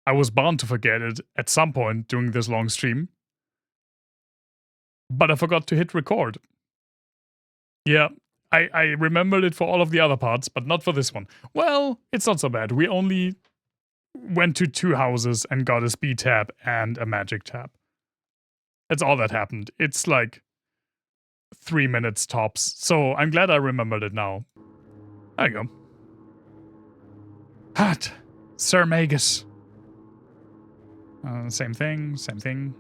I was bound to forget it at some point during this long stream. But I forgot to hit record. Yeah, I remembered it for all of the other parts, but not for this one. Well, it's not so bad. We only went to 2 houses and got a speed tab and a magic tab. That's all that happened. It's like 3 minutes tops. So I'm glad I remembered it now. There you go. Hot, Sir Magus. Same thing, same thing.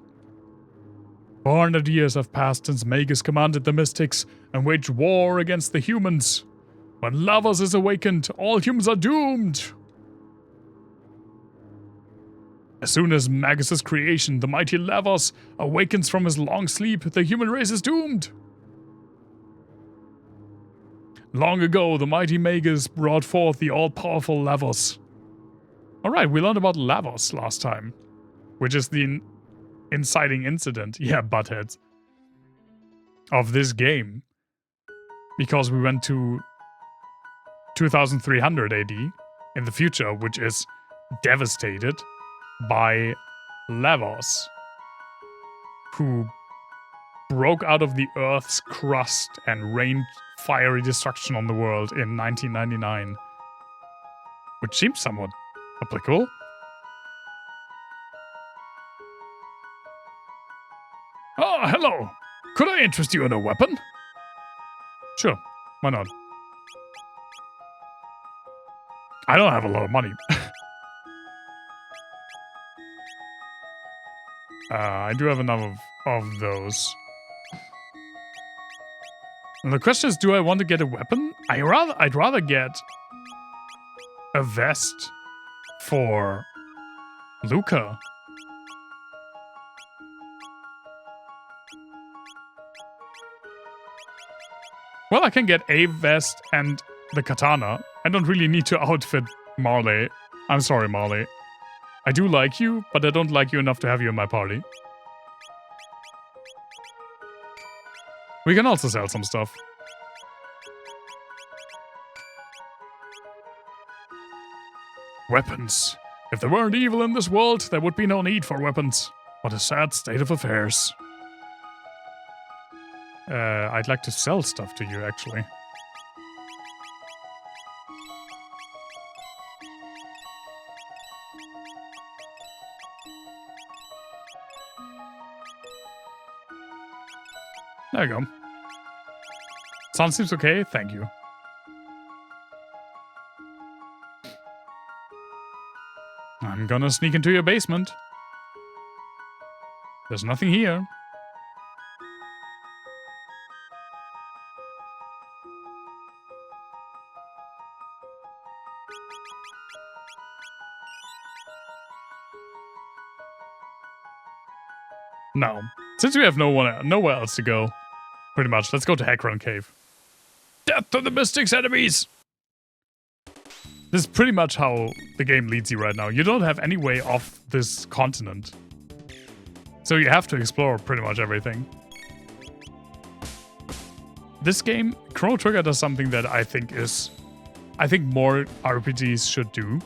400 years have passed since Magus commanded the Mystics and waged war against the humans. When Lavos is awakened, all humans are doomed. As soon as Magus' creation, the mighty Lavos, awakens from his long sleep, the human race is doomed. Long ago, the mighty Magus brought forth the all-powerful Lavos. Alright, we learned about Lavos last time, which is the inciting incident, yeah, buttheads, of this game. Because we went to 2300 AD in the future, which is devastated by Lavos, who broke out of the Earth's crust and rained fiery destruction on the world in 1999. Which seems somewhat applicable. Oh, hello! Could I interest you in a weapon? Sure, why not? I don't have a lot of money. I do have enough of those. And the question is, do I want to get a weapon? I'd rather get a vest for Luca. Well, I can get a vest and the katana. I don't really need to outfit Marley. I'm sorry, Marley. I do like you, but I don't like you enough to have you in my party. We can also sell some stuff. Weapons. If there weren't evil in this world, there would be no need for weapons. What a sad state of affairs. I'd like to sell stuff to you, actually. There you go. Sound seems okay, thank you. I'm gonna sneak into your basement. There's nothing here. No. Since we have nowhere else to go, pretty much, let's go to Hacron Cave. Death to the Mystics' enemies! This is pretty much how the game leads you right now. You don't have any way off this continent. So you have to explore pretty much everything. This game, Chrono Trigger, does something that I think more RPGs should do.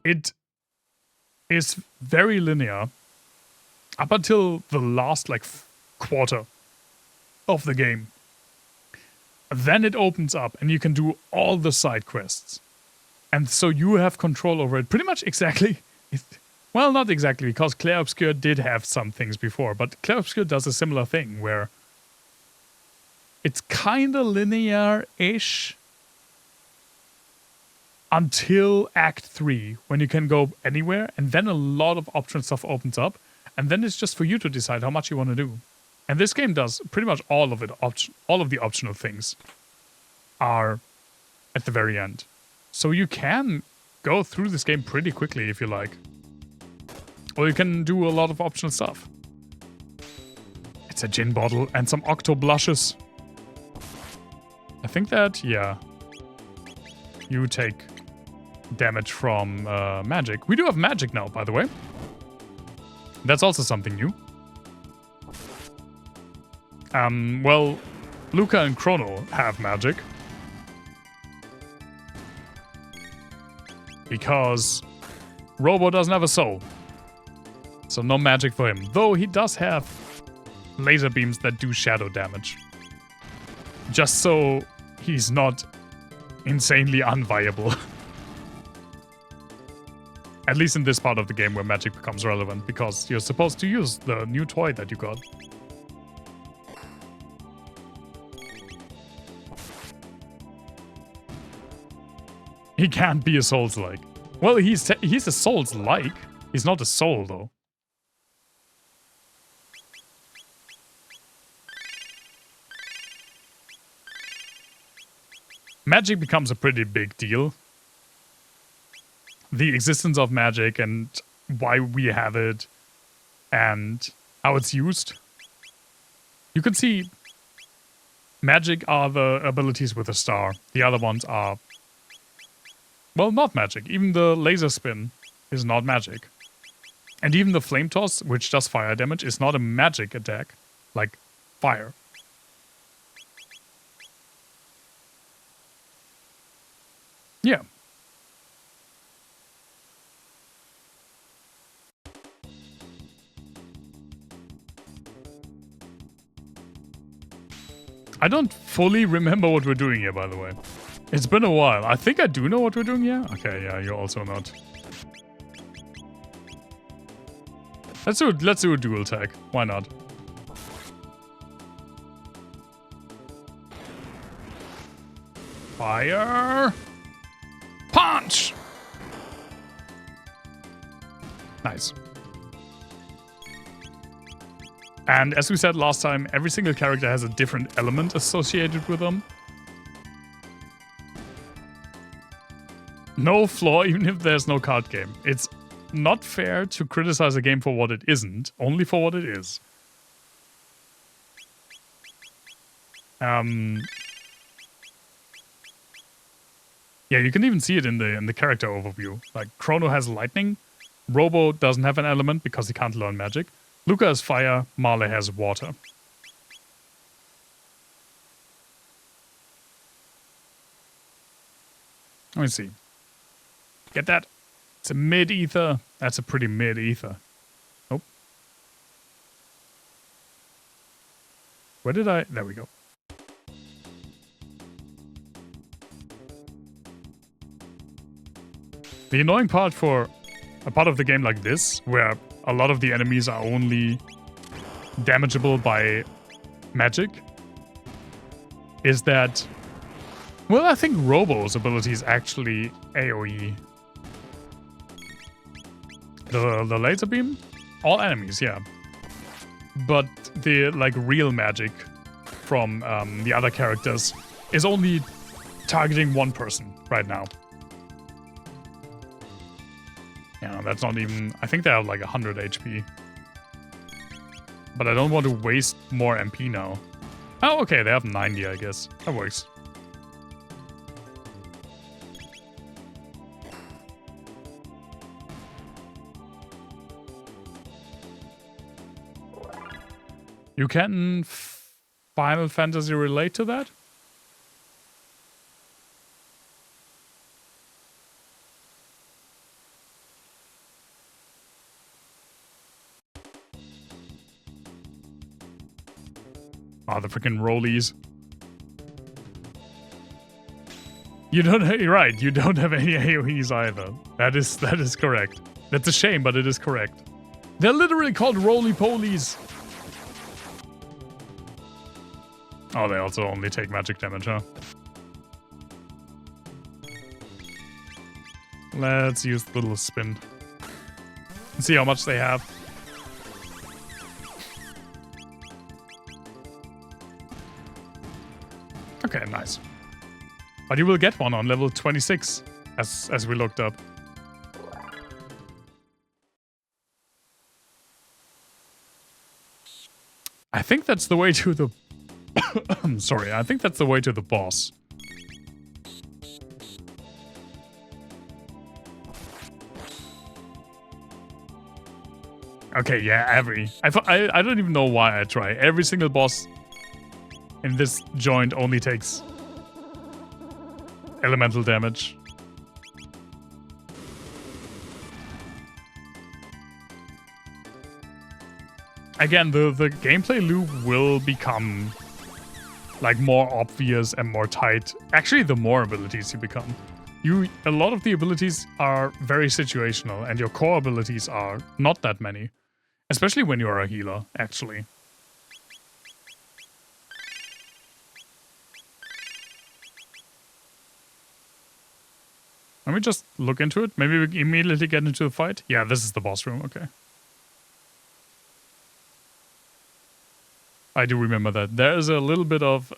It is very linear up until the last quarter of the game. Then it opens up and you can do all the side quests. And so you have control over it pretty much exactly. Well, not exactly, because Clair Obscur did have some things before, but Clair Obscur does a similar thing where it's kind of linear-ish until Act 3, when you can go anywhere, and then a lot of optional stuff opens up, and then it's just for you to decide how much you want to do. And this game does pretty much all of it. All of the optional things are at the very end. So you can go through this game pretty quickly if you like. Or you can do a lot of optional stuff. It's a gin bottle and some octo blushes. I think that, yeah. You take damage from magic. We do have magic now, by the way. That's also something new. Well, Luca and Chrono have magic. because Robo doesn't have a soul. So no magic for him. Though he does have laser beams that do shadow damage. Just so he's not insanely unviable. At least in this part of the game where magic becomes relevant, because you're supposed to use the new toy that you got. He can't be a Souls-like. Well, he's a Souls-like. He's not a soul, though. Magic becomes a pretty big deal. The existence of magic and why we have it and how it's used. You can see magic are the abilities with a star. The other ones are, well, not magic. Even the laser spin is not magic. And even the flame toss, which does fire damage, is not a magic attack, like fire. Yeah. I don't fully remember what we're doing here, by the way. It's been a while. I think I do know what we're doing here. Okay, yeah, you're also not. Let's do a dual tag. Why not? Fire! Punch! Nice. And as we said last time, every single character has a different element associated with them. No flaw, even if there's no card game. It's not fair to criticize a game for what it isn't, only for what it is. Yeah, you can even see it in the character overview. Like, Chrono has lightning, Robo doesn't have an element because he can't learn magic. Luca has fire, Marley has water. Let me see. Get that? It's a mid-ether. That's a pretty mid-ether. Nope. Where did I... There we go. The annoying part for a part of the game like this, where a lot of the enemies are only damageable by magic, is that... Well, I think Robo's ability is actually AoE. The laser beam? All enemies, yeah. But the, like, real magic from the other characters is only targeting one person right now. Yeah, that's not even... I think they have like 100 HP. But I don't want to waste more MP now. Oh, okay, they have 90, I guess. That works. You can Final Fantasy relate to that? Oh, the freaking rollies. You don't... You're right, you don't have any AoEs either. That is correct. That's a shame, but it is correct. They're literally called roly-polies. Oh, they also only take magic damage, huh? Let's use the little spin. And see how much they have. Okay, nice. But you will get one on level 26, as we looked up. I think that's the way to the... I'm sorry, I think that's the way to the boss. Okay, yeah, I don't even know why I try. Every single boss in this joint only takes elemental damage. again, the gameplay loop will become like more obvious and more tight. Actually, the more abilities you become. A lot of the abilities are very situational, and your core abilities are not that many. Especially when you're a healer, actually. Let me just look into it. Maybe we immediately get into the fight. Yeah, this is the boss room, okay. I do remember that. There is a little bit of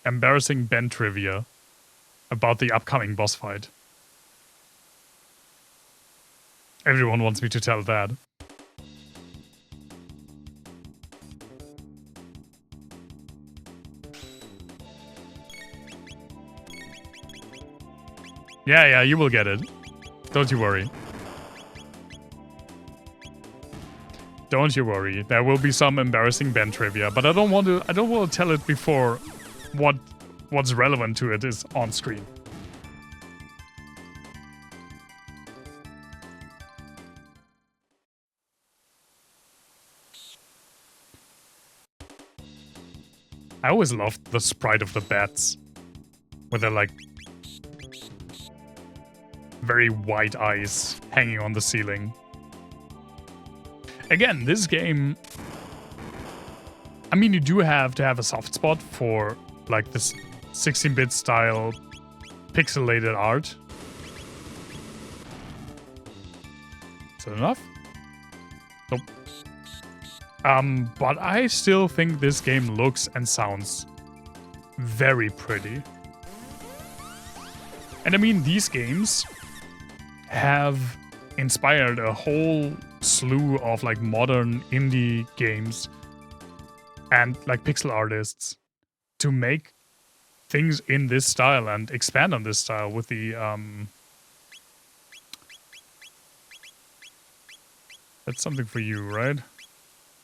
embarrassing Ben trivia about the upcoming boss fight. Everyone wants me to tell that. Yeah, you will get it. Don't you worry. Don't you worry. There will be some embarrassing Ben trivia, but I don't want to tell it before what's relevant to it is on screen. I always loved the sprite of the bats with their like very white eyes hanging on the ceiling. Again, this game, I mean, you do have to have a soft spot for like this 16-bit style pixelated art. Is that enough? Nope. But I still think this game looks and sounds very pretty. And I mean, these games have inspired a whole slew of like modern indie games and like pixel artists to make things in this style and expand on this style with the that's something for you, right?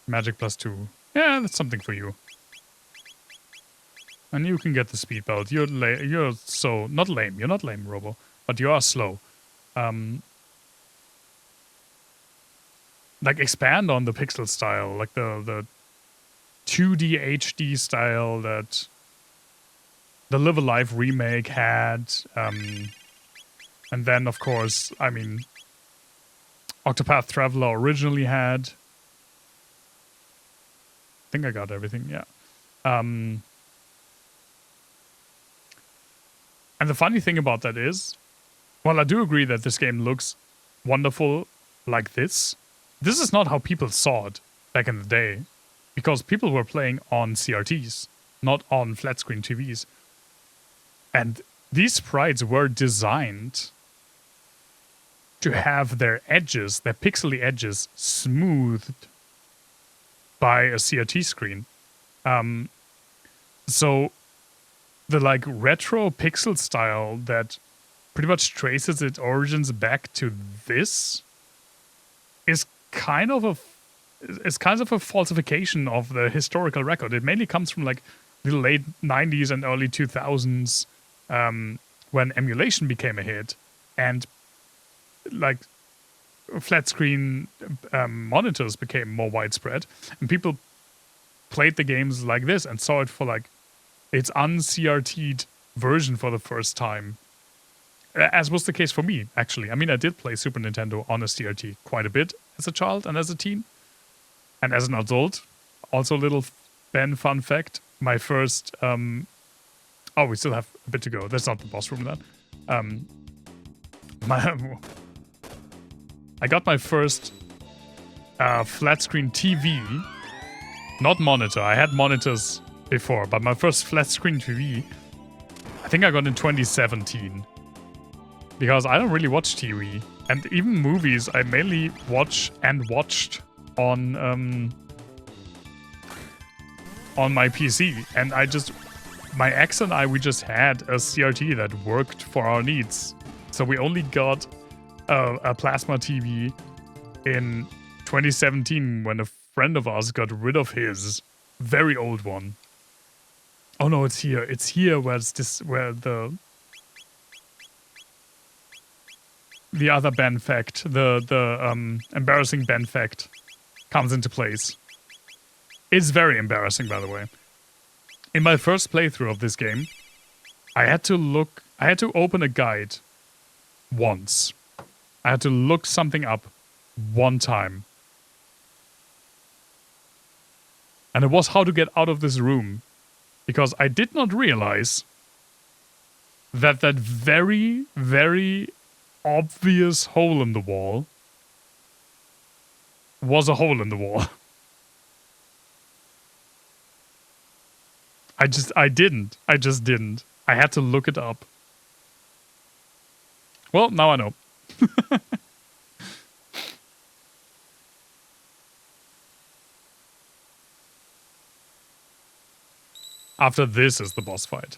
Magic +2. Yeah, that's something for you. And you can get the speed belt. You're so not lame. You're not lame, Robo, but you are slow. Like expand on the pixel style, like the 2D HD style that the Live Alive remake had, and then of course, I mean, Octopath Traveler originally had. I think I got everything, yeah. And the funny thing about that is, while I do agree that this game looks wonderful like this is not how people saw it back in the day. Because people were playing on CRTs, not on flat screen TVs. And these sprites were designed to have their edges, their pixely edges, smoothed by a CRT screen. So the like retro pixel style that pretty much traces its origins back to this is kind of a falsification of the historical record. It mainly comes from like the late 90s and early 2000s, when emulation became a hit and like flat screen monitors became more widespread, and people played the games like this and saw it for like its un-CRT'd version for the first time. As was the case for me, actually. I mean, I did play Super Nintendo on a CRT quite a bit as a child and as a teen. And as an adult, also a little Ben fun fact, my first... oh, we still have a bit to go. That's not the boss room, then. I got my first flat screen TV, not monitor. I had monitors before, but my first flat screen TV, I think I got in 2017. Because I don't really watch TV. And even movies, I mainly watch and watched on my PC. And my ex and I, we just had a CRT that worked for our needs. So we only got a plasma TV in 2017 when a friend of ours got rid of his very old one. Oh no, it's here. It's here where the other Ben fact, the embarrassing Ben fact comes into place. It's very embarrassing, by the way. In my first playthrough of this game, I had to open a guide once. I had to look something up one time. And it was how to get out of this room. Because I did not realize that very, very obvious hole in the wall was a hole in the wall. I just didn't. I had to look it up. Well, now I know. After this is the boss fight.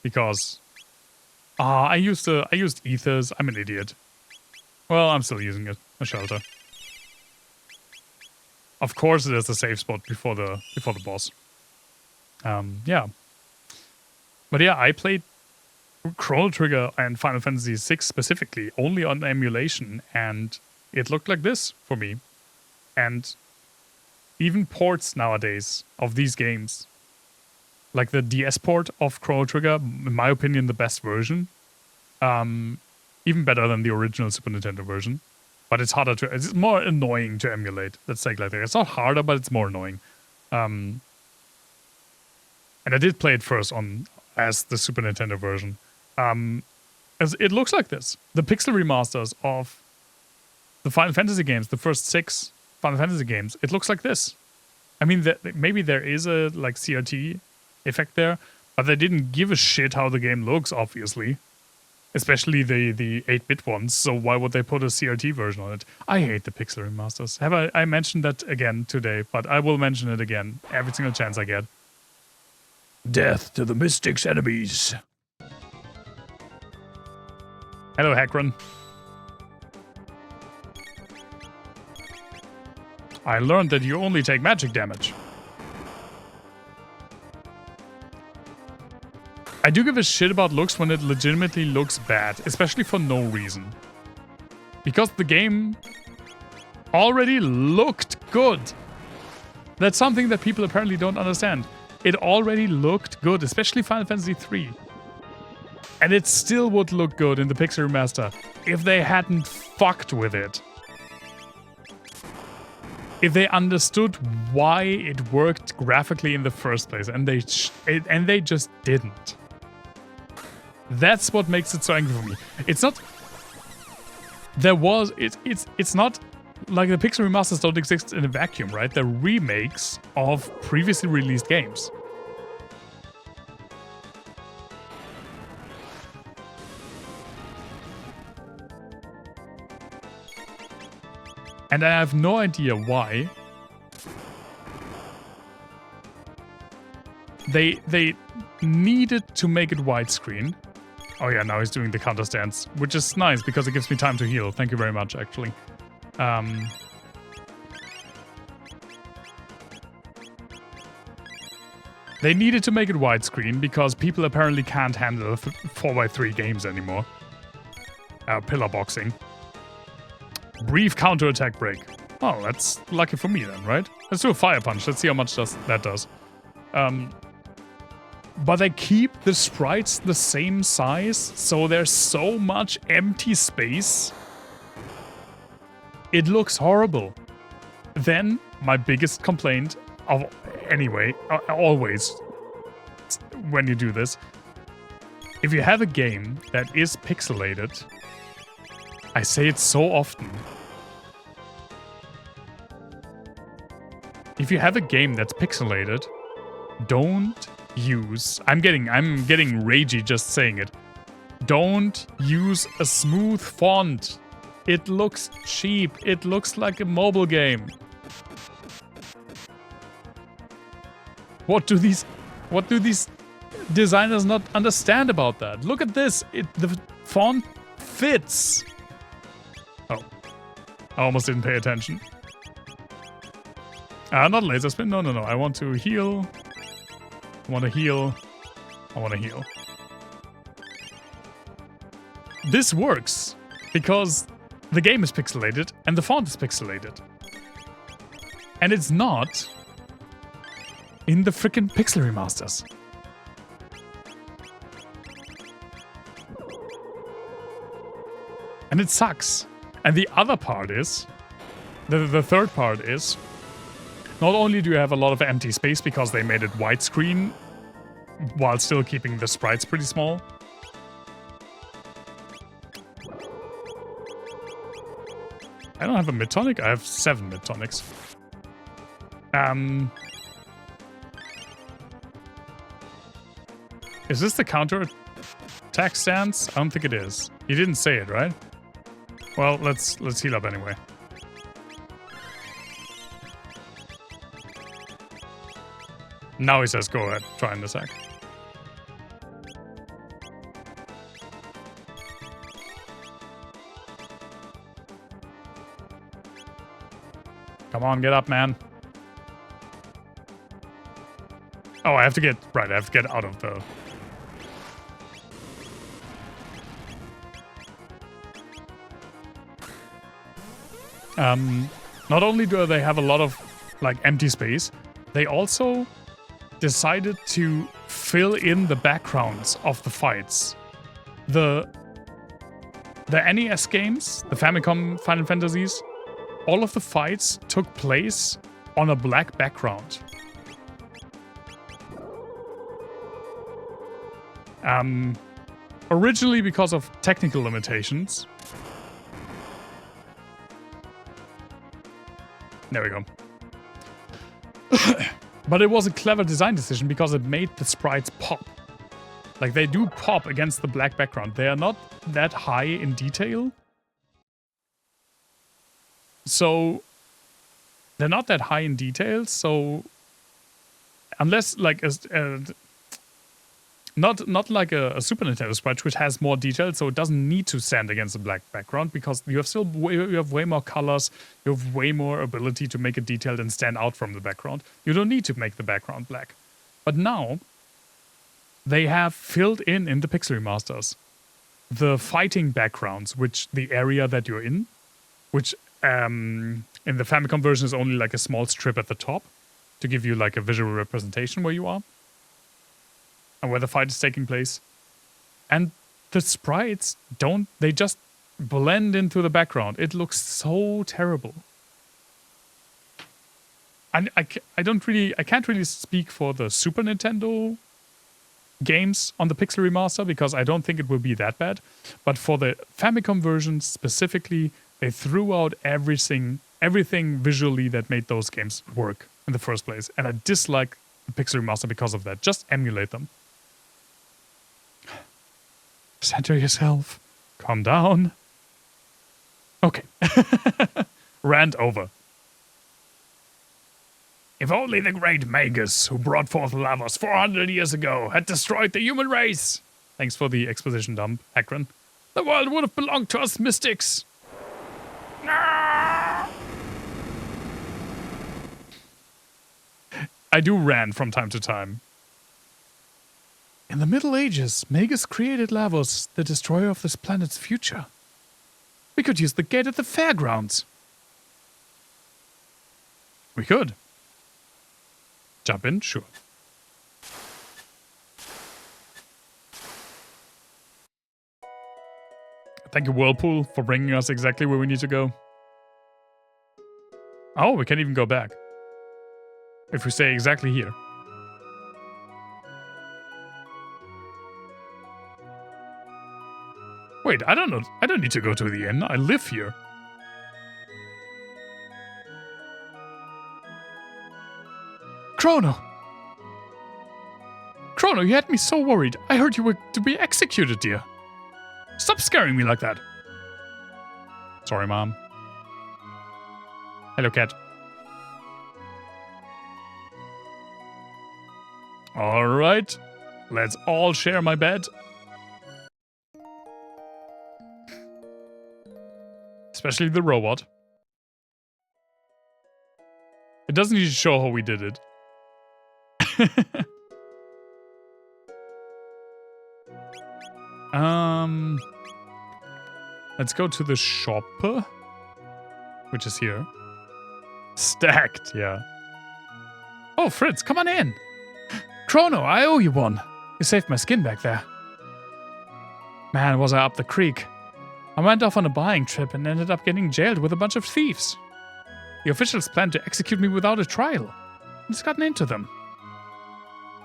Because I used ethers. I'm an idiot. Well, I'm still using it. A shelter. Of course there's a safe spot before the boss. Yeah. But yeah, I played Chrono Trigger and Final Fantasy VI specifically only on emulation, and it looked like this for me. And even ports nowadays of these games, like the DS port of Chrono Trigger, in my opinion, the best version. Even better than the original Super Nintendo version. But it's harder to... It's more annoying to emulate. Let's say it like that. It's not harder, but it's more annoying. And I did play it first as the Super Nintendo version. As it looks like this. The pixel remasters of the Final Fantasy games, the first 6 Final Fantasy games, it looks like this. I mean, maybe there is a like CRT effect there, but they didn't give a shit how the game looks, obviously. Especially the 8-bit ones, so why would they put a CRT version on it? I hate the pixel remasters. Have I mentioned that again today, but I will mention it again every single chance I get. Death to the Mystic's enemies. Hello, Hackron. I learned that you only take magic damage. I do give a shit about looks when it legitimately looks bad, especially for no reason. Because the game already looked good. That's something that people apparently don't understand. It already looked good, especially Final Fantasy III. And it still would look good in the pixel remaster if they hadn't fucked with it. If they understood why it worked graphically in the first place, and they just didn't. That's what makes it so angry for me. It's not... It's not like the pixel remasters don't exist in a vacuum, right? They're remakes of previously released games. And I have no idea why they needed to make it widescreen. Oh yeah, now he's doing the counter stance, which is nice because it gives me time to heal. Thank you very much, actually. They needed to make it widescreen because people apparently can't handle 4x3 games anymore. Pillar boxing. Brief counterattack break. Oh, that's lucky for me then, right? Let's do a fire punch. Let's see how much that does. But they keep the sprites the same size, so there's so much empty space. It looks horrible. Then, my biggest complaint of anyway, always, when you do this, if you have a game that is pixelated, I say it so often. If you have a game that's pixelated, don't use... I'm getting ragey just saying it. Don't use a smooth font. It looks cheap. It looks like a mobile game. What do these designers not understand about that? Look at this. The font fits. Oh. I almost didn't pay attention. Not laser spin. No. I want to heal. I want to heal. This works because the game is pixelated and the font is pixelated. And it's not in the freaking Pixel remasters. And it sucks. And the other part is, the third part is, not only do you have a lot of empty space because they made it widescreen while still keeping the sprites pretty small. I don't have a mid-tonic, I have 7 mid-tonics. Is this the counter attack stance? I don't think it is. He didn't say it, right? Well, let's heal up anyway. Now he says go ahead, try and attack. Come on, get up, man. Oh, I have to get out of the... Not only do they have a lot of, like, empty space, they also decided to fill in the backgrounds of the fights. The NES games, the Famicom Final Fantasies, all of the fights took place on a black background. Originally because of technical limitations. There we go. But it was a clever design decision because it made the sprites pop. Like, they do pop against the black background. They are not that high in detail. So, they're not that high in detail, so... Unless, like, not like a Super Nintendo sprite, which has more detail, so it doesn't need to stand against a black background, because you have way more colors, you have way more ability to make it detailed and stand out from the background. You don't need to make the background black. But now, they have filled in the Pixel remasters the fighting backgrounds, which the area that you're in, which in the Famicom version is only like a small strip at the top to give you like a visual representation where you are and where the fight is taking place. And the sprites they just blend into the background. It looks so terrible. And I can't really speak for the Super Nintendo games on the Pixel remaster because I don't think it will be that bad. But for the Famicom version specifically, they threw out everything visually that made those games work in the first place. And I dislike the Pixel remaster because of that. Just emulate them. Center yourself. Calm down. Okay. Rant over. If only the great Magus, who brought forth Lavos 400 years ago, had destroyed the human race. Thanks for the exposition dump, Akron. The world would have belonged to us mystics. I do rant from time to time. In the Middle Ages, Magus created Lavos, the destroyer of this planet's future. We could use the gate at the fairgrounds. We could. Jump in? Sure. Thank you, Whirlpool, for bringing us exactly where we need to go. Oh, we can even go back. If we stay exactly here. Wait, I don't know. I don't need to go to the inn. I live here. Chrono! Chrono, you had me so worried. I heard you were to be executed, dear. Stop scaring me like that. Sorry, Mom. Hello, cat. Alright. Let's all share my bed. Especially the robot. It doesn't need to show how we did it. Let's go to the shop, which is here. Stacked, yeah. Oh, Oh, Fritz, come on in. Chrono, I owe you one. You saved my skin back there. Man, was I up the creek. I went off on a buying trip and ended up getting jailed with a bunch of thieves. The officials planned to execute me without a trial. I've just gotten into them.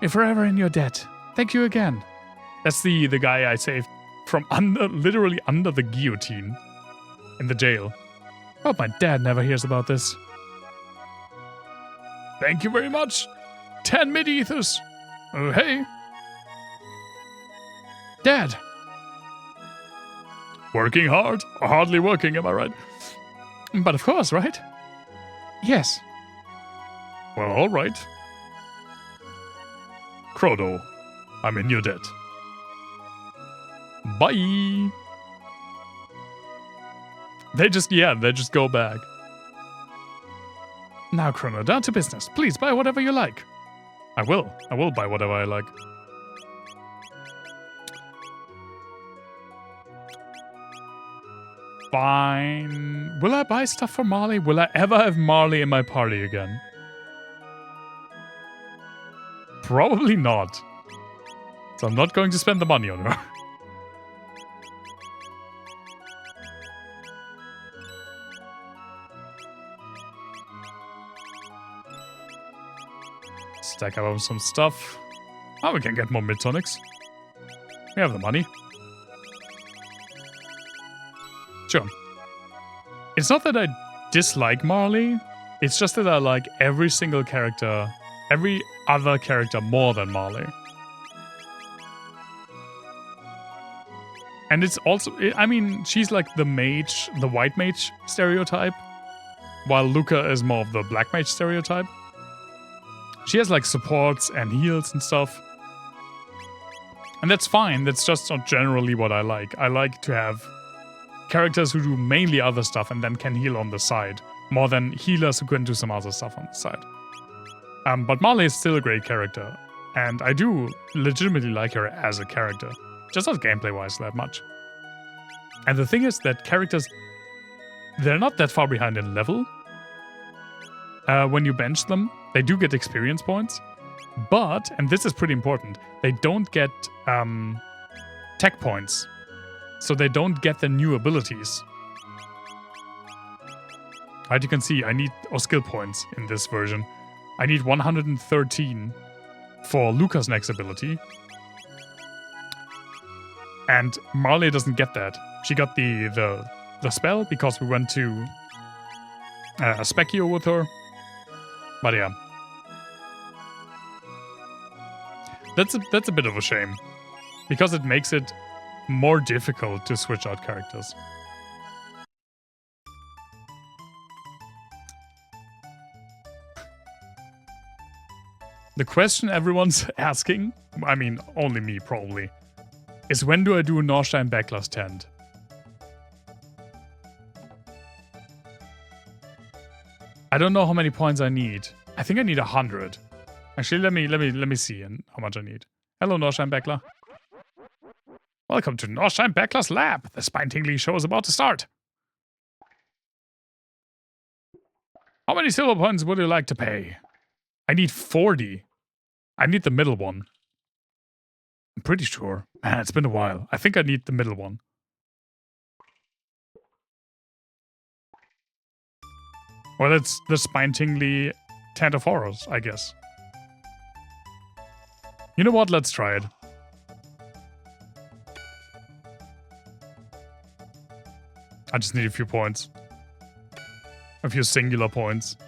You're forever in your debt. Thank you again. That's the guy I saved from literally under the guillotine in the jail. Hope my dad never hears about this. Thank you very much. 10 mid-ethers. Oh, hey. Dad. Working hard? Or hardly working, am I right? But of course, right? Yes. Well, all right. Chrono, I'm in your debt. Bye. They just go back. Now, Chrono, down to business. Please buy whatever you like. I will buy whatever I like. Fine. Will I buy stuff for Marley? Will I ever have Marley in my party again? Probably not. So I'm not going to spend the money on her. Stack up some stuff. Oh, we can get more mid-tonics. We have the money. Sure. It's not that I dislike Marley. It's just that I like every single character, every other character more than Marley. And it's also, I mean, she's like the mage, the white mage stereotype, while Luca is more of the black mage stereotype. She has like supports and heals and stuff. And that's fine, that's just not generally what I like. I like to have characters who do mainly other stuff and then can heal on the side, more than healers who can do some other stuff on the side. But Marley is still a great character, and I do legitimately like her as a character, just not gameplay-wise that much. And the thing is that characters, they're not that far behind in level. When you bench them, they do get experience points, but, and this is pretty important, they don't get tech points. So they don't get the new abilities. As you can see, I need, or skill points in this version. I need 113 for Luca's next ability. And Marley doesn't get that. She got the spell because we went to Specchio with her. But yeah. That's a bit of a shame. Because it makes it more difficult to switch out characters. The question everyone's asking, I mean, only me probably, is when do I do a Norstein Backlash tent? I don't know how many points I need. I think I need 100. Actually, let me see how much I need. Hello, Norstein Backler. Welcome to Norstein Backler's lab. The spine-tingling show is about to start. How many silver points would you like to pay? I need 40. I need the middle one. I'm pretty sure. Man, it's been a while. I think I need the middle one. Well, it's the spine-tingly Tent of Horrors, I guess. You know what? Let's try it. I just need a few points. A few singular points.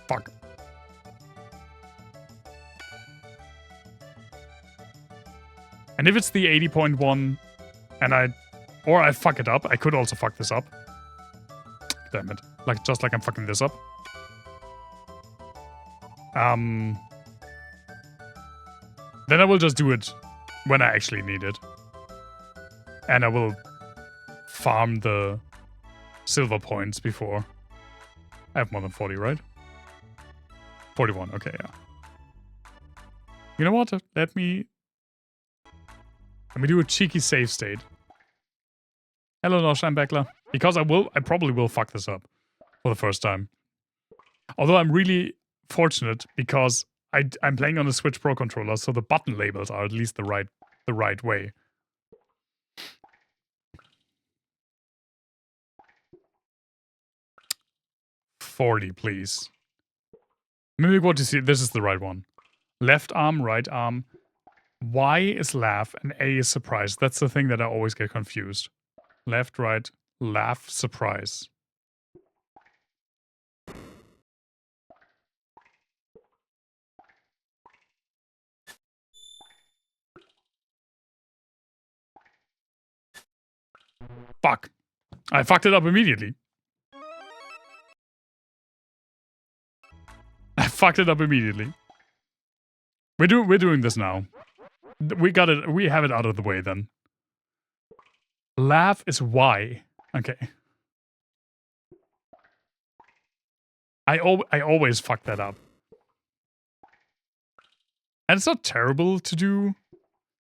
Fuck. And if it's the 80.1 and I fuck it up, I could also fuck this up. Damn it. Just like I'm fucking this up. Then I will just do it when I actually need it. And I will farm the silver points before. I have more than 40, right? 41, okay, yeah. You know what? Let me do a cheeky save state. Hello, Norstein Backler. Because I probably will fuck this up for the first time. Although I'm really fortunate because I'm playing on a Switch Pro controller, so the button labels are at least the right way. $40, please. Mimic what you see. This is the right one. Left arm, right arm. Y is laugh and A is surprise. That's the thing that I always get confused. Left, right, laugh, surprise. Fuck. I fucked it up immediately. I fucked it up immediately. We're doing this now. We got it. We have it out of the way then. Laugh is Y. Okay. I always fuck that up. And it's not terrible to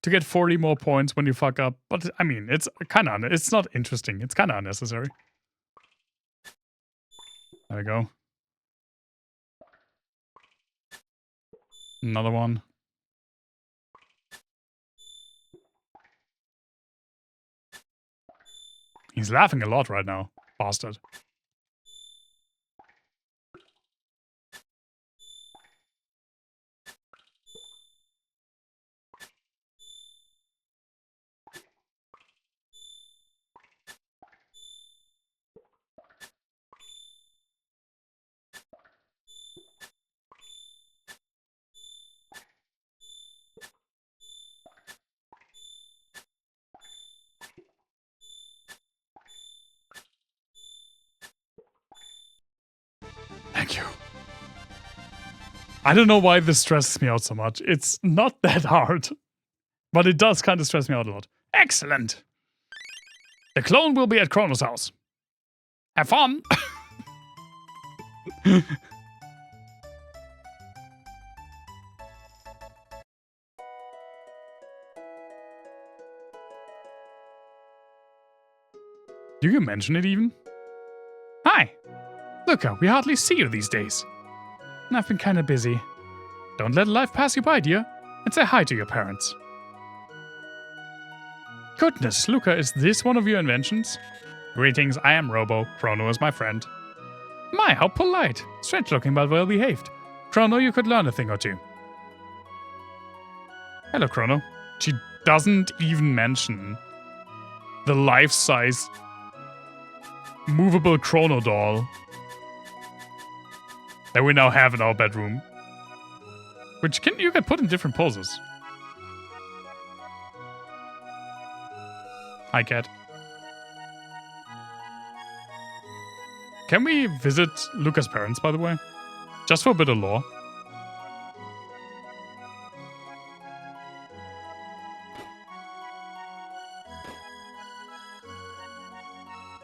get 40 more points when you fuck up, but I mean, it's kind of it's not interesting. It's kind of unnecessary. There we go. Another one. He's laughing a lot right now, bastard. Thank you. I don't know why this stresses me out so much. It's not that hard. But it does kind of stress me out a lot. Excellent! The clone will be at Chrono's house. Have fun! Do you mention it even? Hi! Luca, we hardly see you these days. And I've been kinda busy. Don't let life pass you by, dear, and say hi to your parents. Goodness, Luca, is this one of your inventions? Greetings, I am Robo. Chrono is my friend. My, how polite. Strange looking but well behaved. Chrono, you could learn a thing or two. Hello, Chrono. She doesn't even mention the life-size movable Chrono doll that we now have in our bedroom. Which you can put in different poses. Hi, cat. Can we visit Luca's parents, by the way? Just for a bit of lore.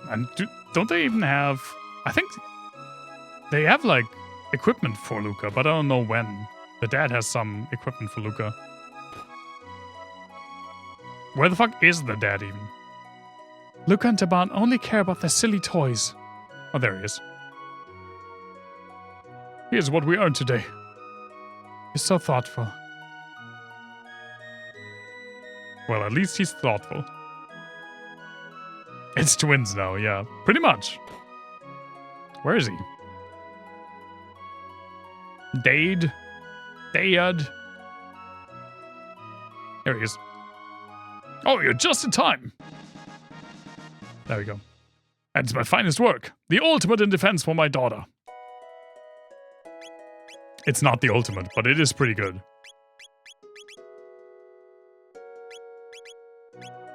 And don't they even have... I think they have, like, equipment for Luca, but I don't know when. The dad has some equipment for Luca. Where the fuck is the dad even? Luca and Taban only care about their silly toys. Oh, there he is. Here's what we earned today. You're so thoughtful. Well, at least he's thoughtful. It's twins now, yeah. Pretty much. Where is he? Dade? Dayad? There he is. Oh, you're just in time. There we go. And it's my finest work. The ultimate in defense for my daughter. It's not the ultimate, but it is pretty good.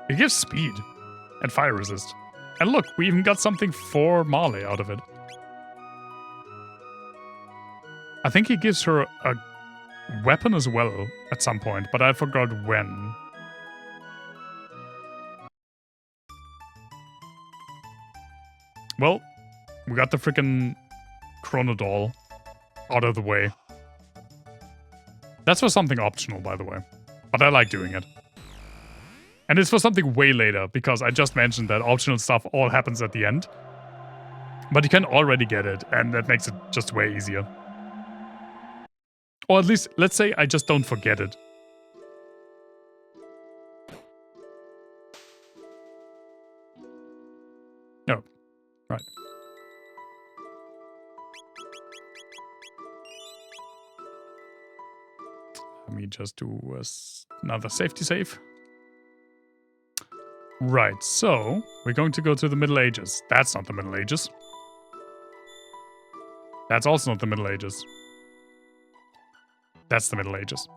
It gives speed and fire resist. And look, we even got something for Marley out of it. I think he gives her a weapon as well at some point, but I forgot when. Well, we got the freaking Chrono doll out of the way. That's for something optional, by the way. But I like doing it. And it's for something way later, because I just mentioned that optional stuff all happens at the end. But you can already get it, and that makes it just way easier. Or at least, let's say I just don't forget it. No. Right. Let me just do another safety save. Right, so we're going to go to the Middle Ages. That's not the Middle Ages. That's also not the Middle Ages. That's the Middle Ages.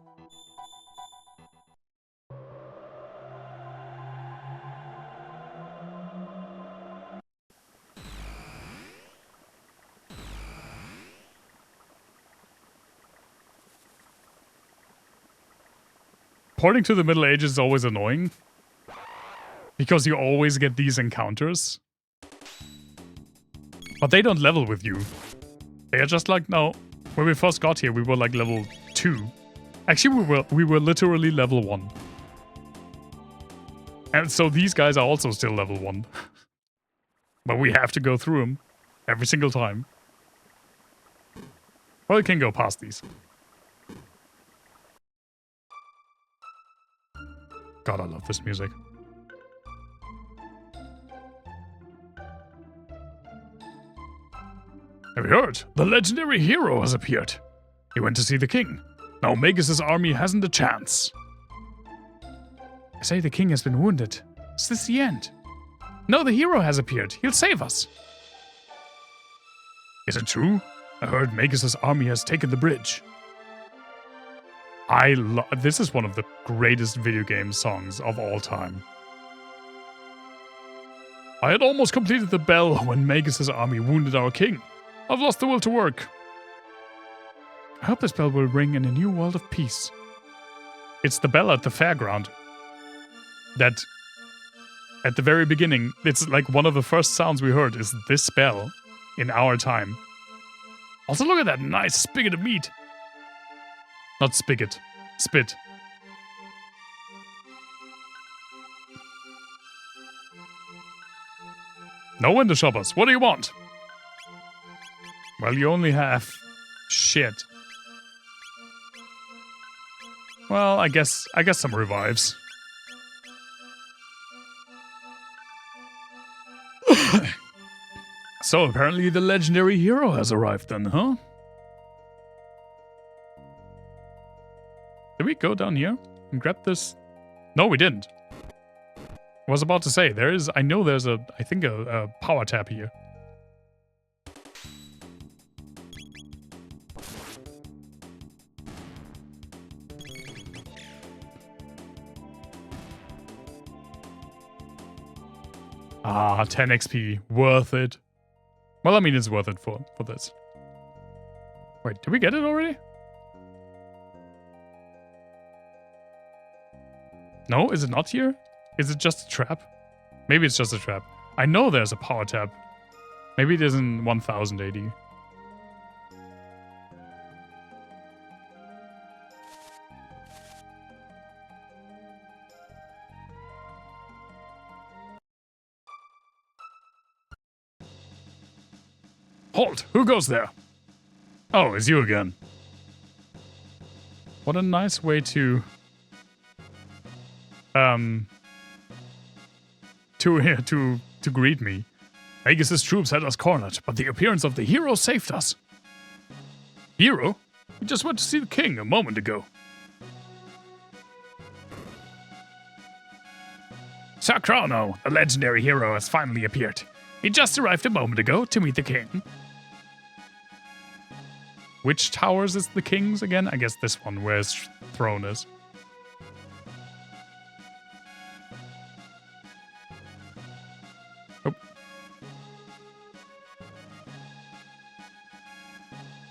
Porting to the Middle Ages is always annoying. Because you always get these encounters. But they don't level with you. They are just like, no. When we first got here, we were like level 2. Actually, we were literally level 1. And so these guys are also still level 1. But we have to go through them every single time. Well, you can go past these. God, I love this music. Have you heard? The legendary hero has appeared. He went to see the king. Now Magus' army hasn't a chance. I say the king has been wounded. Is this the end? No, the hero has appeared. He'll save us. Is it true? I heard Magus' army has taken the bridge. This is one of the greatest video game songs of all time. I had almost completed the bell when Magus' army wounded our king. I've lost the will to work. I hope this bell will ring in a new world of peace. It's the bell at the fairground. That, at the very beginning, it's like one of the first sounds we heard is this bell in our time. Also, look at that nice spigot of meat. Not spigot, spit. No window shoppers, what do you want? Well, you only have shit. Well, I guess some revives. So apparently the legendary hero has arrived then, huh? Did we go down here and grab this? No, we didn't. I was about to say, I know there's I think a power tap here. Ah, 10 XP. Worth it. Well, I mean, it's worth it for this. Wait, did we get it already? No, is it not here? Is it just a trap? Maybe it's just a trap. I know there's a power tab. Maybe it is in 1080. Halt! Who goes there? Oh, it's you again. What a nice way to greet me. Magus' troops had us cornered, but the appearance of the hero saved us. Hero? We just went to see the king a moment ago. Sir Chrono, the legendary hero, has finally appeared. He just arrived a moment ago to meet the king. Which towers is the king's again? I guess this one, where his throne is. Oh.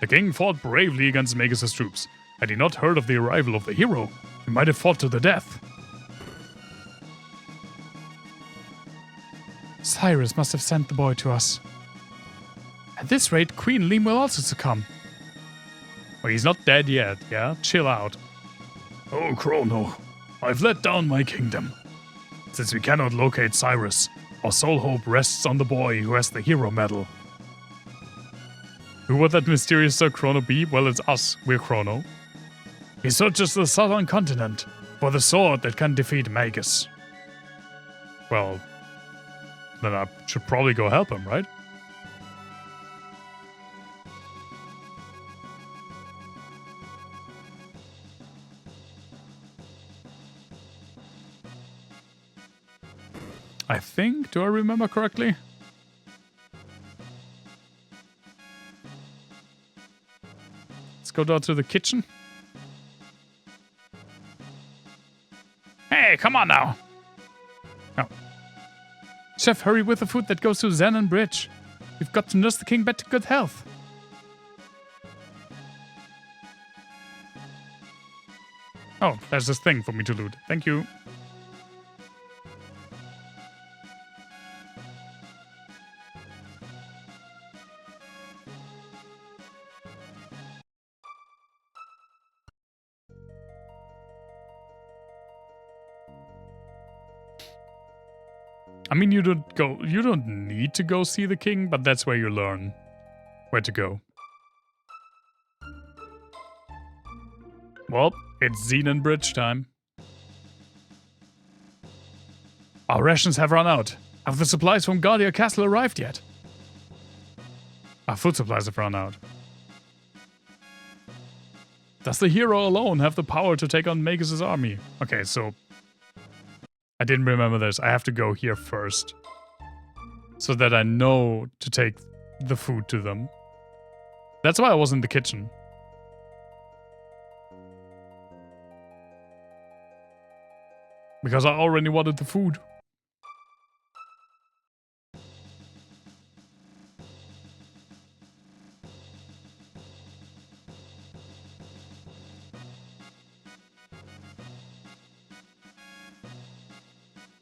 The king fought bravely against Magus' troops. Had he not heard of the arrival of the hero, he might have fought to the death. Cyrus must have sent the boy to us. At this rate, Queen Lim will also succumb. Well, he's not dead yet, yeah? Chill out. Oh, Chrono, I've let down my kingdom. Since we cannot locate Cyrus, our sole hope rests on the boy who has the hero medal. Who would that mysterious Sir Chrono be? Well, it's us. We're Chrono. He searches the southern continent for the sword that can defeat Magus. Well, then I should probably go help him, right? I think. Do I remember correctly? Let's go down to the kitchen. Hey, come on now. Oh. Chef, hurry with the food that goes to Zenon Bridge. We've got to nurse the king back to good health. Oh, there's this thing for me to loot. Thank you. I mean, you don't need to go see the king, but that's where you learn where to go. Well, it's Zenon Bridge time. Our rations have run out. Have the supplies from Guardia Castle arrived yet? Our food supplies have run out. Does the hero alone have the power to take on Magus' army? Okay, so I didn't remember this. I have to go here first, so that I know to take the food to them. That's why I was in the kitchen. Because I already wanted the food.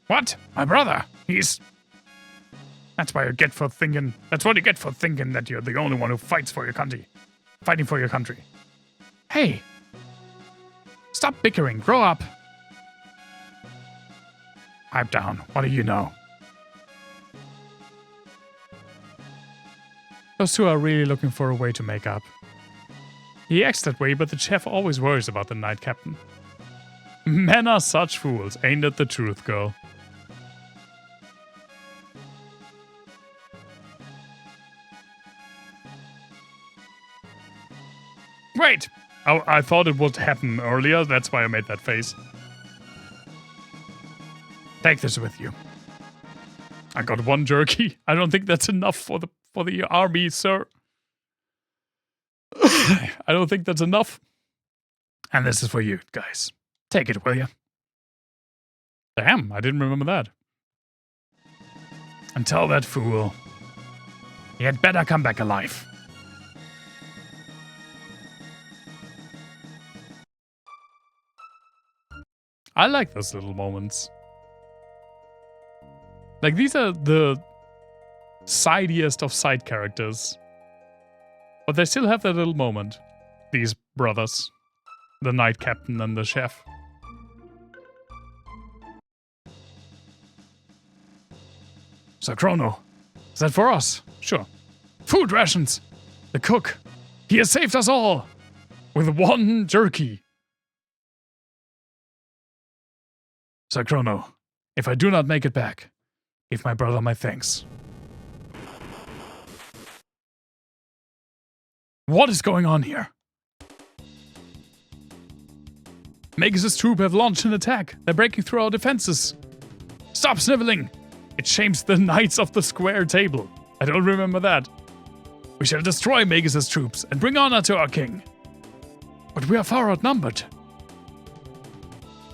What? My brother? He's... That's what you get for thinking that you're the only one who fights for your country. Fighting for your country. Hey! Stop bickering. Grow up. Pipe down. What do you know? Those two are really looking for a way to make up. He acts that way, but the chef always worries about the knight captain. Men are such fools. Ain't that the truth, girl? Wait! Oh, I thought it would happen earlier, that's why I made that face. Take this with you. I got one jerky. I don't think that's enough for the army, sir. I don't think that's enough. And this is for you, guys. Take it, will you? Damn, I didn't remember that. And tell that fool he had better come back alive. I like those little moments. Like, these are the sideiest of side characters. But they still have that little moment. These brothers. The knight captain and the chef. Sir Chrono, is that for us? Sure. Food rations! The cook! He has saved us all! With one jerky! Sir Chrono, if I do not make it back, give my brother my thanks. What is going on here? Magus' troops have launched an attack. They're breaking through our defenses. Stop sniveling! It shames the knights of the square table. I don't remember that. We shall destroy Magus' troops and bring honor to our king. But we are far outnumbered.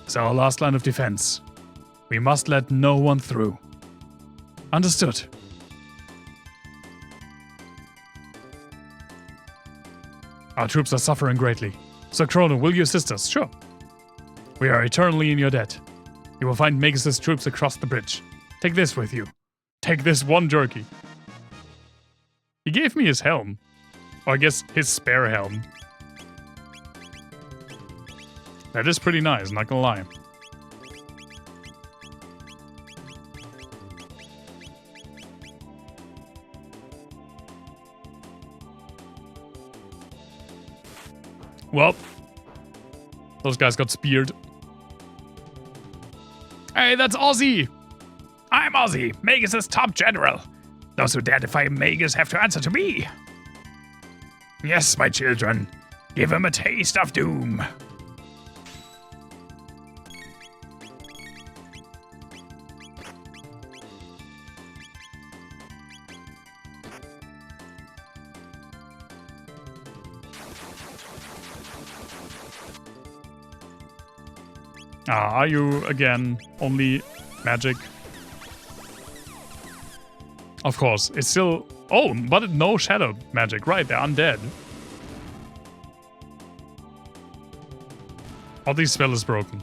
It's our last line of defense. We must let no one through. Understood. Our troops are suffering greatly. Sir Chrono, will you assist us? Sure. We are eternally in your debt. You will find Magus' troops across the bridge. Take this with you. Take this one jerky. He gave me his helm. Or I guess his spare helm. That is pretty nice, not gonna lie. Well, those guys got speared. Hey, that's Ozzy! I'm Ozzy, Magus' top general. Those who dare defy Magus have to answer to me. Yes, my children. Give him a taste of doom. Are you, again, only magic? Of course, it's still... Oh, but no shadow magic. Right, they're undead. All these spell is broken.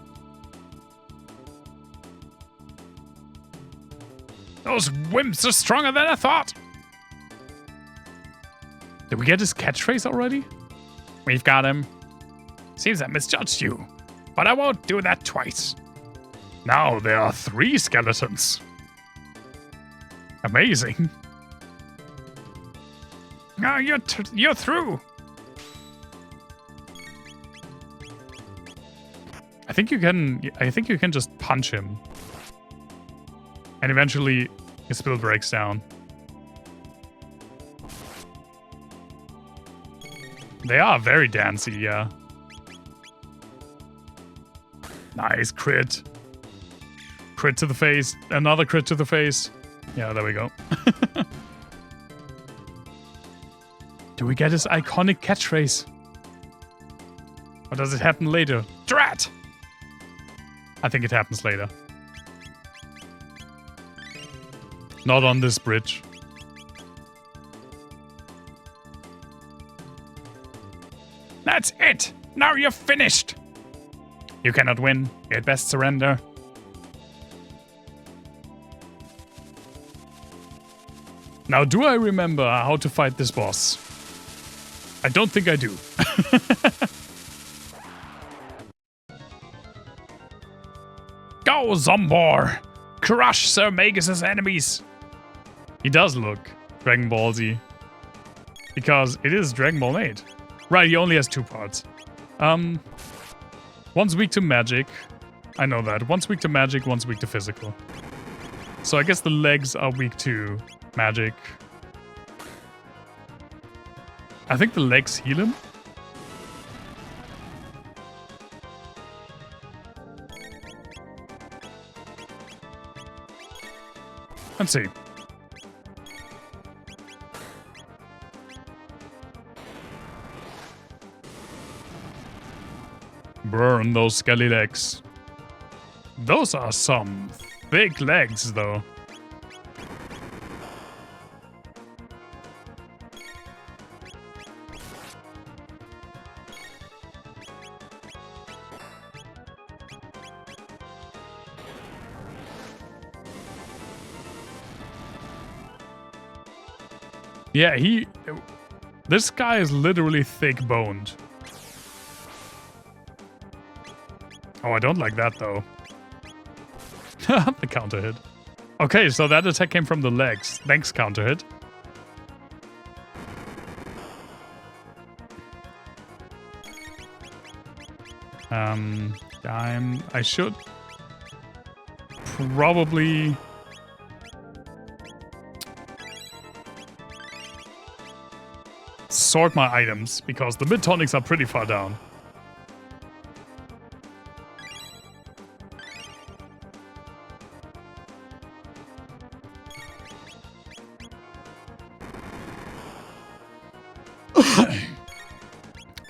Those wimps are stronger than I thought! Did we get his catchphrase already? We've got him. Seems I misjudged you. But I won't do that twice. Now there are 3 skeletons. Amazing. Now you're through. I think you can just punch him. And eventually his spell breaks down. They are very dancey, yeah. Nice crit. Crit to the face. Another crit to the face. Yeah, there we go. Do we get his iconic catchphrase? Or does it happen later? Drat! I think it happens later. Not on this bridge. That's it! Now you're finished! You cannot win. You had best surrender. Now, do I remember how to fight this boss? I don't think I do. Go, Zombor! Crush Sir Magus' enemies! He does look Dragon Ball Z. Because it is Dragon Ball 8. Right, he only has 2 parts. One's weak to magic. I know that. One's weak to magic, one's weak to physical. So I guess the legs are weak to magic. I think the legs heal him. Let's see. Burn those skelly legs. Those are some thick legs, though. Yeah, this guy is literally thick-boned. Oh, I don't like that, though. The counter hit. Okay, so that attack came from the legs. Thanks, counter hit. I should probably sort my items because the mid-tonics are pretty far down.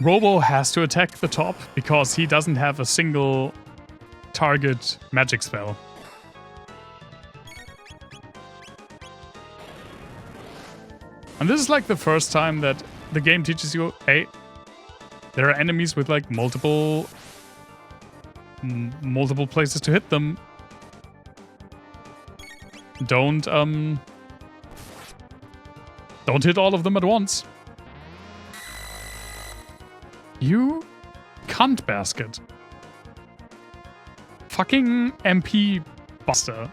Robo has to attack the top because he doesn't have a single target magic spell. And this is like the first time that the game teaches you, hey, there are enemies with like multiple places to hit them. Don't hit all of them at once. You cunt basket. Fucking MP buster.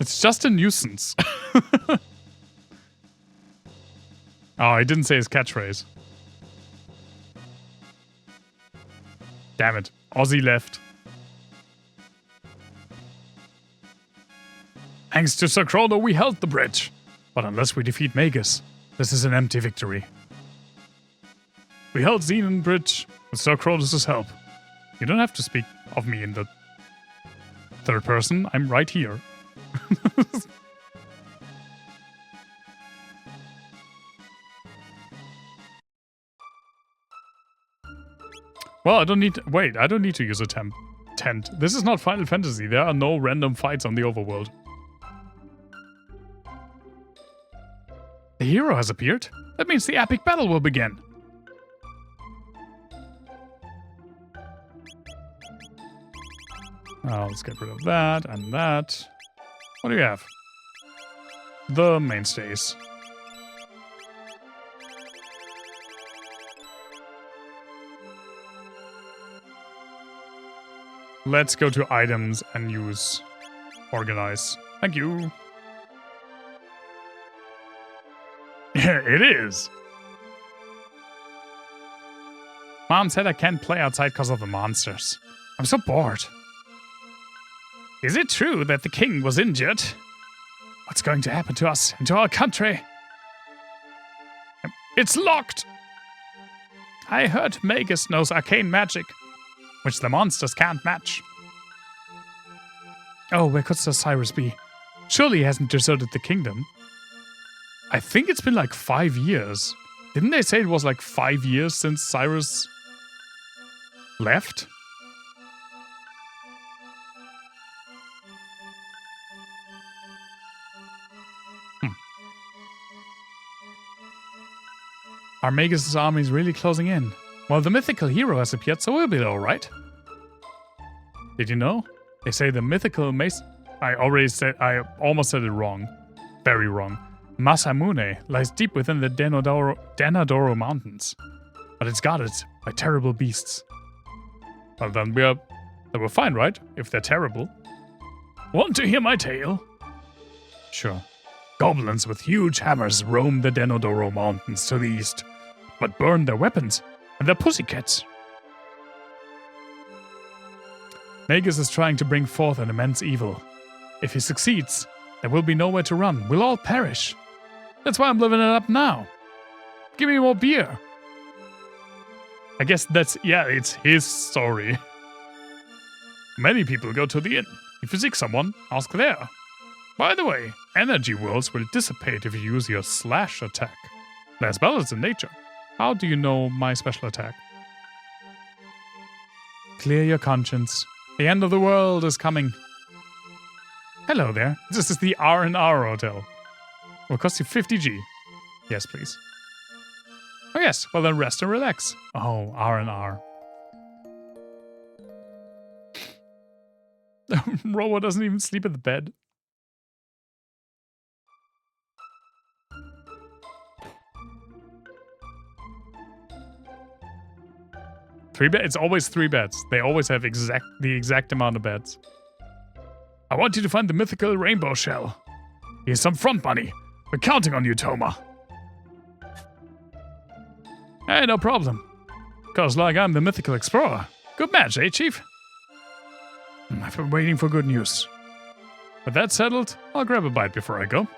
It's just a nuisance. Oh, he didn't say his catchphrase. Damn it. Ozzy left. Thanks to Sir Chrono, we held the bridge. But unless we defeat Magus, this is an empty victory. We held Xenon Bridge with Sir Kronos' help. You don't have to speak of me in the third person. I'm right here. Well, I don't need to, wait, I don't need to use a tent. This is not Final Fantasy. There are no random fights on the overworld. The hero has appeared. That means the epic battle will begin. Let's get rid of that and that. What do you have? The mainstays. Let's go to items and use organize. Thank you. It is. Mom said I can't play outside because of the monsters. I'm so bored. Is it true that the king was injured? What's going to happen to us and to our country? It's locked! I heard Magus knows arcane magic, which the monsters can't match. Oh, where could Sir Cyrus be? Surely he hasn't deserted the kingdom. I think it's been like 5 years. Didn't they say it was like 5 years since Cyrus left? Our Magus' army is really closing in. Well, the mythical hero has appeared, so we'll be alright. Did you know? They say the mythical I almost said it wrong. Very wrong. Masamune lies deep within the Denadoro Mountains. But it's guarded by terrible beasts. Well, then we're fine, right? If they're terrible. Want to hear my tale? Sure. Goblins with huge hammers roam the Denadoro Mountains to the east, but burn their weapons and their pussycats. Magus is trying to bring forth an immense evil. If he succeeds, there will be nowhere to run. We'll all perish. That's why I'm living it up now. Give me more beer. I guess it's his story. Many people go to the inn. If you seek someone, ask there. By the way, energy worlds will dissipate if you use your slash attack. There's balance in nature. How do you know my special attack? Clear your conscience. The end of the world is coming. Hello there. This is the R&R hotel. Will cost you 50G. Yes, please. Oh yes, well then rest and relax. Oh, R&R. Robo doesn't even sleep in the bed. It's always 3 beds. They always have the exact amount of beds. I want you to find the mythical rainbow shell. Here's some front money. We're counting on you, Toma. Hey, no problem. Cause like I'm the mythical explorer. Good match, eh, Chief? I've been waiting for good news. With that settled, I'll grab a bite before I go.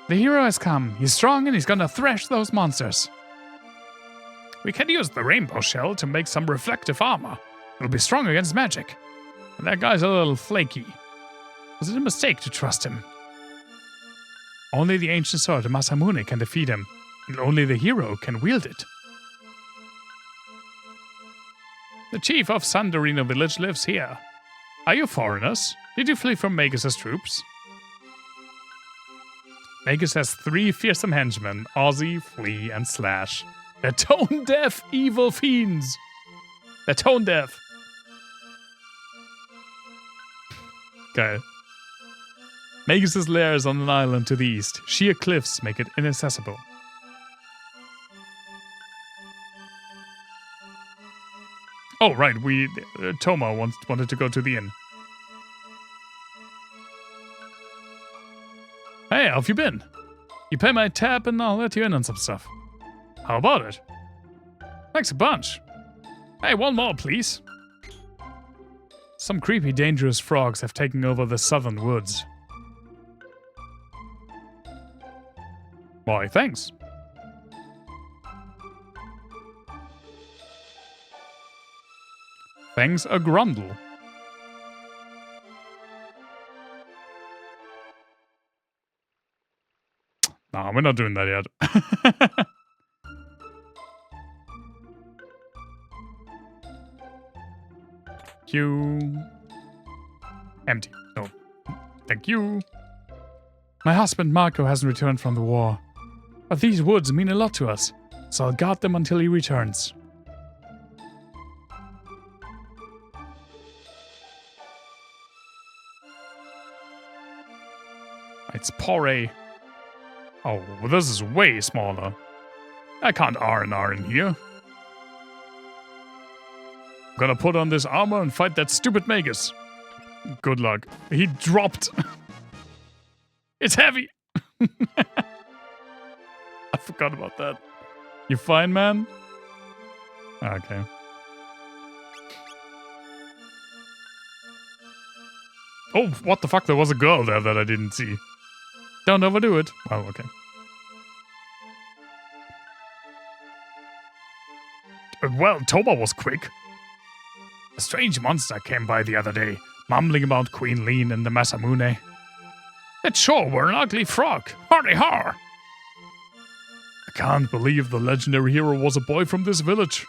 The hero has come. He's strong and he's gonna thrash those monsters. We can use the rainbow shell to make some reflective armor. It'll be strong against magic. And that guy's a little flaky. Was it a mistake to trust him? Only the ancient sword Masamune can defeat him, and only the hero can wield it. The chief of Sandarino village lives here. Are you foreigners? Did you flee from Magus' troops? Magus has 3 fearsome henchmen, Ozzy, Flea, and Slash. They're tone-deaf evil fiends. They're tone-deaf. Okay. Magus' lair is on an island to the east. Sheer cliffs make it inaccessible. Oh, right. Toma wanted to go to the inn. Hey, Hey, how have you been? You pay my tab and I'll let you in on some stuff. How about it? Thanks a bunch. Hey, one more, please. Some creepy, dangerous frogs have taken over the southern woods. Why, thanks. Thanks a grundle. No, we're not doing that yet. You. Empty. No. Thank you. My husband Marco hasn't returned from the war. But these woods mean a lot to us, so I'll guard them until he returns. It's porray. Oh, well, this is way smaller. I can't R&R in here. I'm gonna put on this armor and fight that stupid Magus. Good luck. He dropped. It's heavy. I forgot about that. You fine, man? Okay. Oh, what the fuck? There was a girl there that I didn't see. Don't overdo it. Well, okay. Well, Toba was quick. A strange monster came by the other day, mumbling about Queen Lean and the Masamune. It sure were an ugly frog. Hardy har! I can't believe the legendary hero was a boy from this village.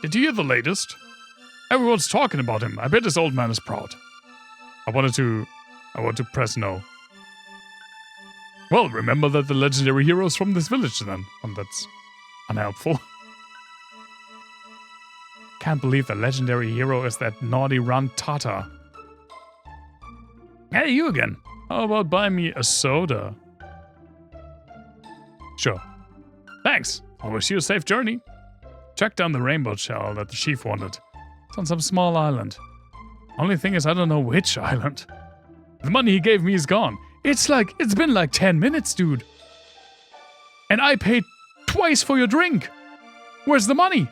Did you hear the latest? Everyone's talking about him. I bet this old man is proud. I want to press no. Well, remember that the legendary hero is from this village then. And that's unhelpful. Can't believe the legendary hero is that naughty runt Tata. Hey, you again. How about buying me a soda? Sure. Thanks. I wish you a safe journey. Track down the rainbow shell that the chief wanted. It's on some small island. Only thing is I don't know which island. The money he gave me is gone. It's been like 10 minutes, dude. And I paid twice for your drink. Where's the money?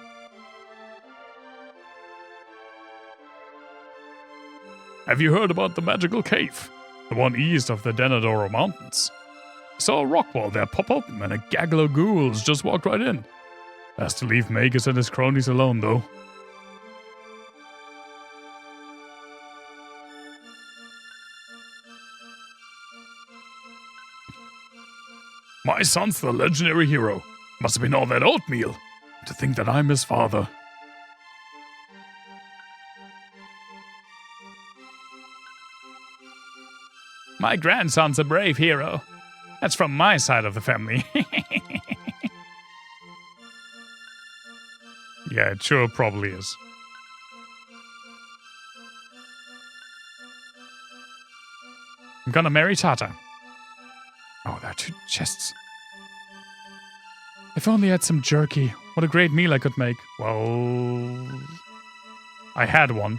Have you heard about the magical cave? The one east of the Denadoro Mountains. I saw a rock wall there pop open and a gaggle of ghouls just walked right in. Best to leave Magus and his cronies alone, though. My son's the legendary hero. Must have been all that oatmeal. To think that I'm his father. My grandson's a brave hero. That's from my side of the family. Yeah, it sure probably is. I'm gonna marry Tata. Oh, there are 2 chests. If only I had some jerky. What a great meal I could make. Well, I had one.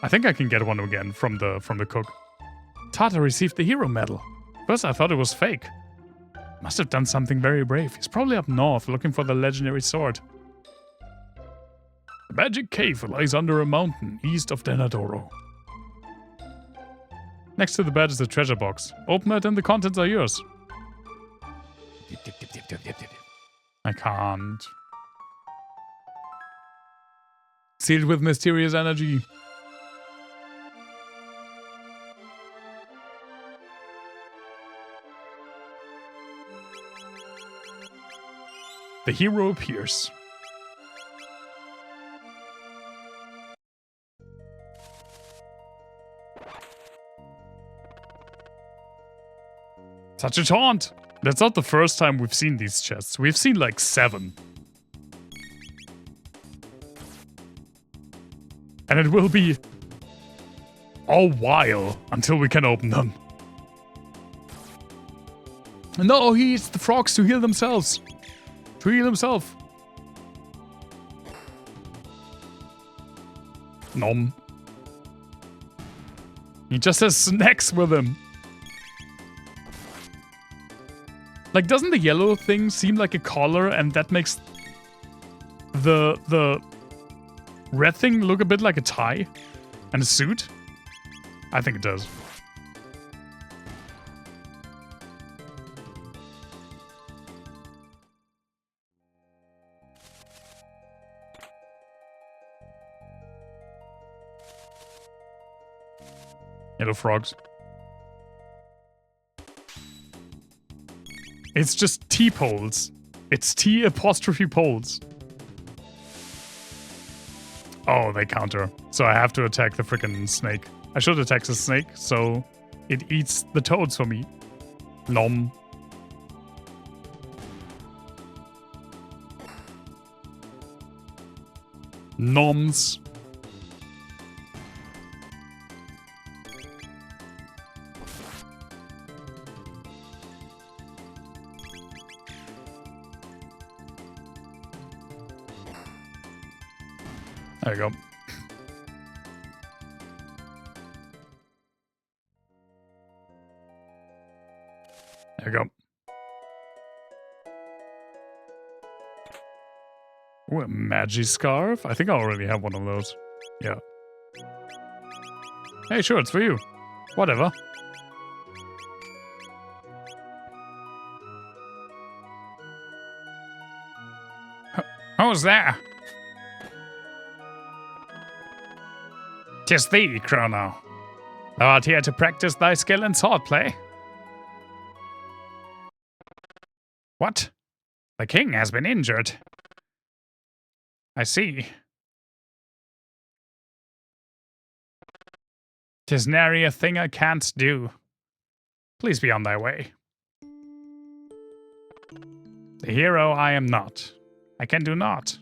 I think I can get one again from the cook. Tata received the hero medal. First I thought it was fake. Must have done something very brave. He's probably up north looking for the legendary sword. The magic cave lies under a mountain east of Denadoro. Next to the bed is a treasure box. Open it and the contents are yours. I can't. Sealed with mysterious energy. The hero appears. Such a taunt! That's not the first time we've seen these chests. We've seen like 7. And it will be a while until we can open them. No, he eats the frogs to heal themselves. To heal himself. Nom. He just has snacks with him. Like, doesn't the yellow thing seem like a collar, and that makes the red thing look a bit like a tie and a suit? I think it does. Yellow frogs. It's just T-poles. It's T''poles. Oh, they counter. So I have to attack the frickin' snake. I should attack the snake, so it eats the toads for me. Nom. Noms. There you go. There you go. Ooh, a Magi scarf? I think I already have one of those. Yeah. Hey, sure, it's for you. Whatever. Who's there? 'Tis thee, Chrono. Thou art here to practice thy skill in swordplay. What? The king has been injured. I see. 'Tis nary a thing I can't do. Please be on thy way. The hero I am not. I can do naught.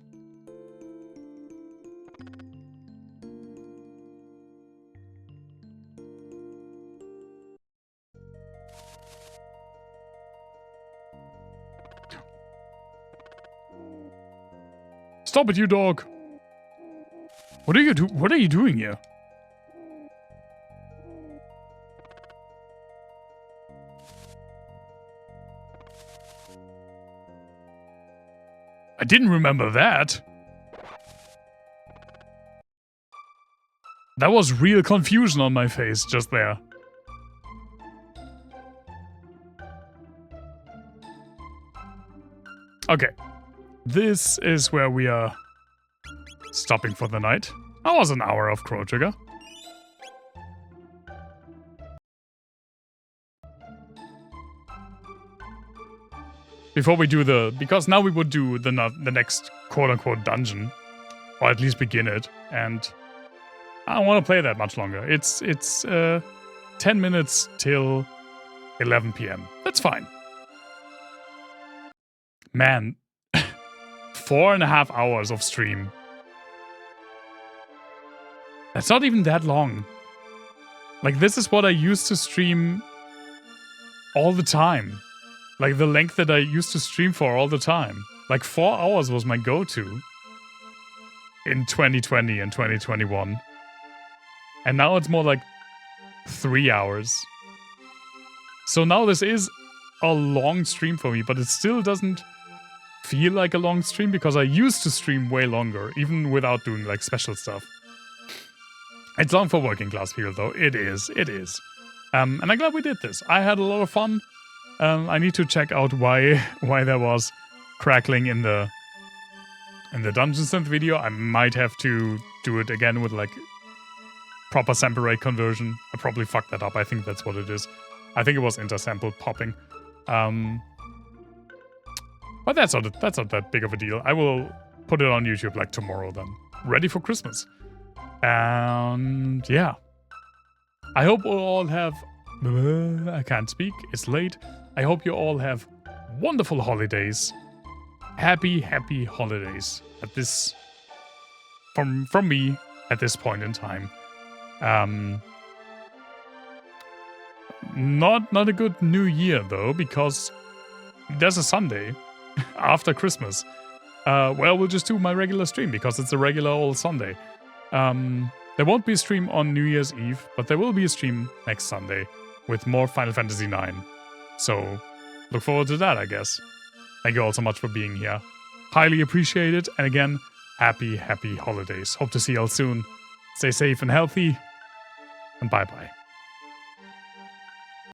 Stop it, you dog! What are you doing here? I didn't remember that. That was real confusion on my face just there. Okay. This is where we are stopping for the night. That was an hour of Chrono Trigger. Before we do because now we would do the next quote-unquote dungeon, or at least begin it, and I don't want to play that much longer. It's 10 minutes till 11 p.m. That's fine. Man, 4.5 hours of stream. That's not even that long. Like, this is what I used to stream all the time. Like, the length that I used to stream for all the time. Like, 4 hours was my go-to in 2020 and 2021. And now it's more like 3 hours. So now this is a long stream for me, but it still doesn't feel like a long stream because I used to stream way longer, even without doing like special stuff. It's long for working class people though. It is. And I'm glad we did this. I had a lot of fun. I need to check out why there was crackling in the Dungeon Synth video. I might have to do it again with like proper sample rate conversion. I probably fucked that up. I think that's what it is. I think it was intersample popping. But that's not that big of a deal. I will put it on YouTube like tomorrow then. Ready for Christmas. And yeah. I hope you all have... I can't speak. It's late. I hope you all have wonderful holidays. Happy holidays at this... From me at this point in time. Not a good New Year though, because there's a Sunday after Christmas. Well, we'll just do my regular stream because it's a regular old Sunday. There won't be a stream on New Year's Eve, but there will be a stream next Sunday with more Final Fantasy IX. So look forward to that, I guess. Thank you all so much for being here. Highly appreciate it. And again, happy holidays. Hope to see you all soon. Stay safe and healthy. And bye-bye.